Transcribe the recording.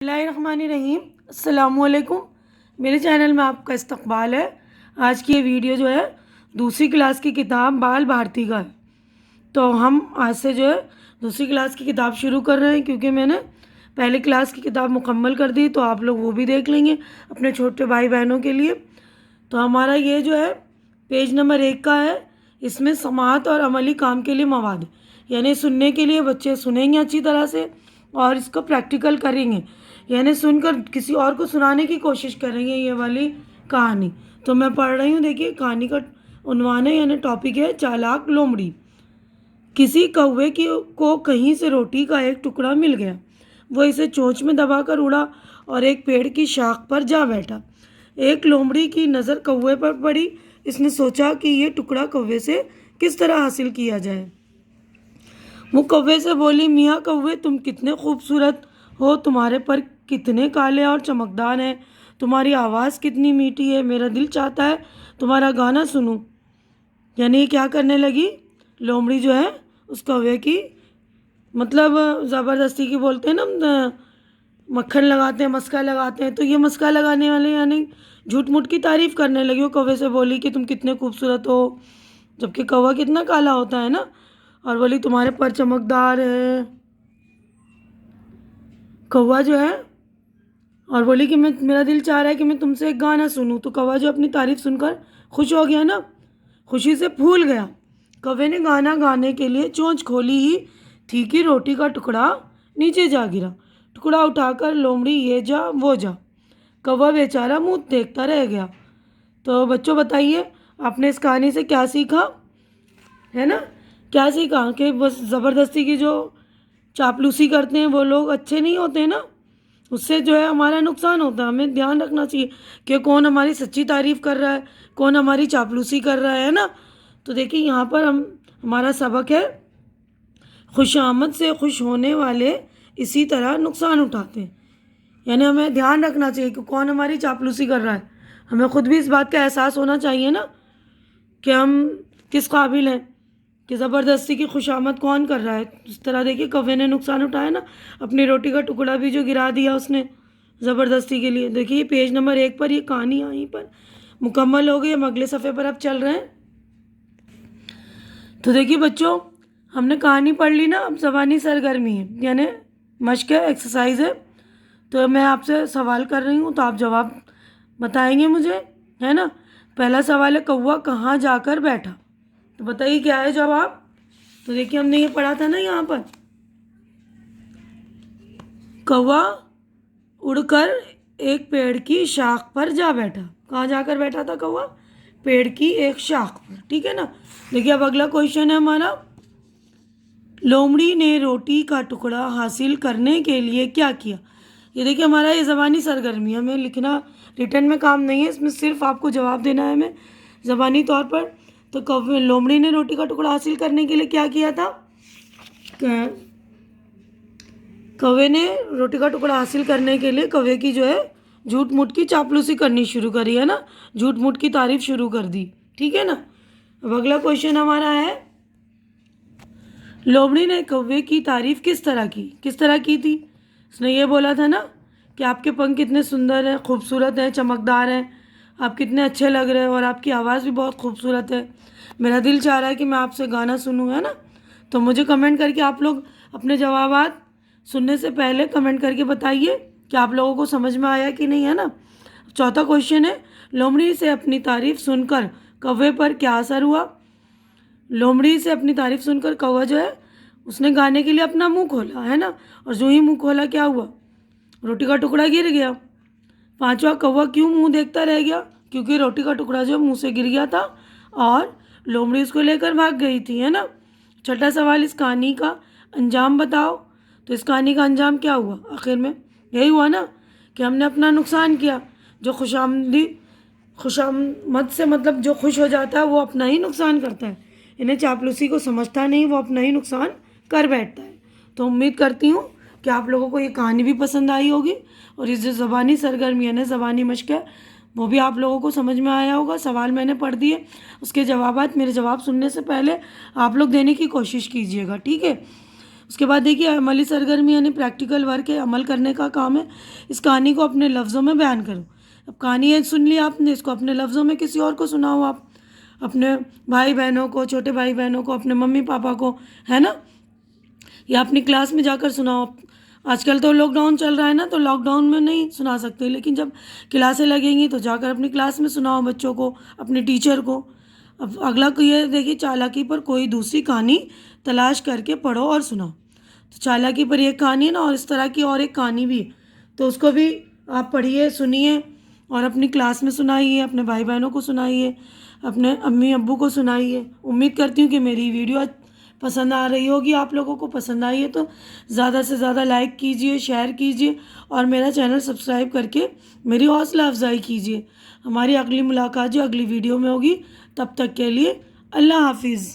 बिस्मिल्लाहिर्रहमानिर्रहीम। अस्सलामुअलैकुम। मेरे चैनल में आपका इस्तकबाल है। आज की ये वीडियो जो है दूसरी क्लास की किताब बाल भारती का है। तो हम आज से जो है दूसरी क्लास की किताब शुरू कर रहे हैं, क्योंकि मैंने पहली क्लास की किताब मुकम्मल कर दी, तो आप लोग वो भी देख लेंगे अपने छोटे भाई बहनों के लिए। तो हमारा ये जो है पेज नंबर 1 का है। इसमें समाअत और अमली काम के लिए मवाद, यानी सुनने के लिए बच्चे सुनेंगे अच्छी तरह से और इसको प्रैक्टिकल करेंगे, यानी सुनकर किसी और को सुनाने की कोशिश करेंगे ये वाली कहानी। तो मैं पढ़ रही हूँ। देखिए, कहानी का उन्वान है यानी टॉपिक है चालाक लोमड़ी। किसी कौवे की को कहीं से रोटी का एक टुकड़ा मिल गया। वो इसे चोंच में दबाकर उड़ा और एक पेड़ की शाख पर जा बैठा। एक लोमड़ी की नज़र कौवे पर पड़ी। इसने सोचा कि ये टुकड़ा कौवे से किस तरह हासिल किया जाए। वो कौवे से बोली, मियाँ कौवे, तुम कितने खूबसूरत हो, तुम्हारे पर कितने काले और चमकदार हैं, तुम्हारी आवाज़ कितनी मीठी है, मेरा दिल चाहता है तुम्हारा गाना सुनूं। यानी क्या करने लगी लोमड़ी जो है उस कौवे की, मतलब ज़बरदस्ती की बोलते हैं ना, मक्खन लगाते हैं, मस्का लगाते हैं, तो ये मस्का लगाने वाले यानी झूठ मूठ की तारीफ़ करने लगी। वो कौवे से बोली कि तुम कितने खूबसूरत हो, जबकि कौवा कितना काला होता है ना, और बोली तुम्हारे पर चमकदार है कौवा जो है, और बोली कि मैं मेरा दिल चाह रहा है कि मैं तुमसे एक गाना सुनूं। तो कौवा जो अपनी तारीफ़ सुनकर खुश हो गया ना, खुशी से फूल गया। कौवे ने गाना गाने के लिए चोंच खोली ही थी कि रोटी का टुकड़ा नीचे जा गिरा। टुकड़ा उठाकर लोमड़ी ये जा वो जा, कौवा बेचारा मुंह देखता रह गया। तो बच्चों बताइए, आपने इस कहानी से क्या सीखा है ना? क्या सीखा कि बस ज़बरदस्ती की जो चापलूसी करते हैं वो लोग अच्छे नहीं होते ना, उससे जो है हमारा नुकसान होता है। हमें ध्यान रखना चाहिए कि कौन हमारी सच्ची तारीफ़ कर रहा है, कौन हमारी चापलूसी कर रहा है ना। तो देखिए, यहाँ पर हमारा सबक है, खुशामद से खुश होने वाले इसी तरह नुकसान उठाते हैं। यानी हमें ध्यान रखना चाहिए कि कौन हमारी चापलूसी कर रहा है। हमें खुद भी इस बात का एहसास होना चाहिए ना कि हम किस काबिल हैं, कि ज़बरदस्ती की खुशामद कौन कर रहा है। इस तरह देखिए कौवे ने नुकसान उठाया ना, अपनी रोटी का टुकड़ा भी जो गिरा दिया उसने ज़बरदस्ती के लिए। देखिए पेज नंबर 1 पर ये कहानी यहीं पर मुकम्मल हो गई। हम अगले सफ़े पर अब चल रहे हैं। तो देखिए बच्चों, हमने कहानी पढ़ ली ना, अब ज़बानी सरगर्मी है, यानी मश्क है, एक्सरसाइज है। तो मैं आपसे सवाल कर रही हूँ, तो आप जवाब बताएंगे मुझे, है ना। पहला सवाल है, कौवा कहाँ जाकर बैठा? तो बताइए क्या है जवाब। तो देखिए हमने ये पढ़ा था ना, यहाँ पर कौवा उड़कर एक पेड़ की शाख पर जा बैठा। कहाँ जाकर बैठा था कौवा? पेड़ की एक शाख पर, ठीक है ना। देखिए अब अगला क्वेश्चन है हमारा, लोमड़ी ने रोटी का टुकड़ा हासिल करने के लिए क्या किया? ये देखिए हमारा ये ज़बानी सरगर्मी, हमें लिखना रिटर्न में काम नहीं है, इसमें सिर्फ आपको जवाब देना है हमें ज़बानी तौर पर। तो कौवे लोमड़ी ने रोटी का टुकड़ा हासिल करने के लिए क्या किया था? कौवे ने रोटी का टुकड़ा हासिल करने के लिए कौवे की जो है झूठ मूठ की चापलूसी करनी शुरू करी है ना, झूठ मूठ की तारीफ शुरू कर दी, ठीक है ना। अब अगला क्वेश्चन हमारा है, लोमड़ी ने कौवे की तारीफ किस तरह की थी? उसने ये बोला था ना कि आपके पंख कितने सुंदर हैं, खूबसूरत हैं, चमकदार हैं, आप कितने अच्छे लग रहे हैं और आपकी आवाज़ भी बहुत खूबसूरत है, मेरा दिल चाह रहा है कि मैं आपसे गाना सुनूँ, है ना। तो मुझे कमेंट करके आप लोग अपने जवाबात सुनने से पहले कमेंट करके बताइए कि आप लोगों को समझ में आया कि नहीं, है ना। चौथा क्वेश्चन है, लोमड़ी से अपनी तारीफ सुनकर कौवे पर क्या असर हुआ? लोमड़ी से अपनी तारीफ सुनकर कौवा जो है उसने गाने के लिए अपना मुंह खोला, है ना, और जो ही मुंह खोला क्या हुआ? रोटी का टुकड़ा गिर गया। पांचवा, कौवा क्यों मुंह देखता रह गया? क्योंकि रोटी का टुकड़ा जो मुंह से गिर गया था और लोमड़ी उसको लेकर भाग गई थी, है ना। छठा सवाल, इस कहानी का अंजाम बताओ। तो इस कहानी का अंजाम क्या हुआ? आखिर में यही हुआ ना कि हमने अपना नुकसान किया। जो खुशामद से मतलब जो खुश हो जाता है वो अपना ही नुकसान करता है, इन्हें चापलूसी को समझता नहीं, वो अपना ही नुकसान कर बैठता है। तो उम्मीद करती हूँ कि आप लोगों को ये कहानी भी पसंद आई होगी और इस जो ज़बानी सरगर्मी है ना, ज़बानी मश्क है, वो भी आप लोगों को समझ में आया होगा। सवाल मैंने पढ़ दिए, उसके जवाबात मेरे जवाब सुनने से पहले आप लोग देने की कोशिश कीजिएगा, ठीक है। उसके बाद देखिए अमली सरगर्मी यानी प्रैक्टिकल वर्क है, अमल करने का काम है। इस कहानी को अपने लफ्ज़ों में बयान करो। अब कहानी है सुन ली आपने, इसको अपने लफ्ज़ों में किसी और को सुनाओ आप, अपने भाई बहनों को, छोटे भाई बहनों को, अपने मम्मी पापा को, है ना, या अपनी क्लास में जाकर सुनाओ। आजकल तो लॉकडाउन चल रहा है ना, तो लॉकडाउन में नहीं सुना सकते, लेकिन जब क्लासें लगेंगी तो जाकर अपनी क्लास में सुनाओ बच्चों को, अपने टीचर को। अब अगला को ये देखिए, चालाकी पर कोई दूसरी कहानी तलाश करके पढ़ो और सुनाओ। तो चालाकी पर एक कहानी है ना, और इस तरह की और एक कहानी भी है, तो उसको भी आप पढ़िए, सुनिए और अपनी क्लास में सुनाइए, अपने भाई बहनों को सुनाइए, अपने अम्मी अब्बू को सुनाइए। उम्मीद करती हूँ कि मेरी वीडियो पसंद आ रही होगी, आप लोगों को पसंद आई है तो ज़्यादा से ज़्यादा लाइक कीजिए, शेयर कीजिए और मेरा चैनल सब्सक्राइब करके मेरी हौसला अफजाई कीजिए। हमारी अगली मुलाकात जो अगली वीडियो में होगी, तब तक के लिए अल्लाह हाफिज़।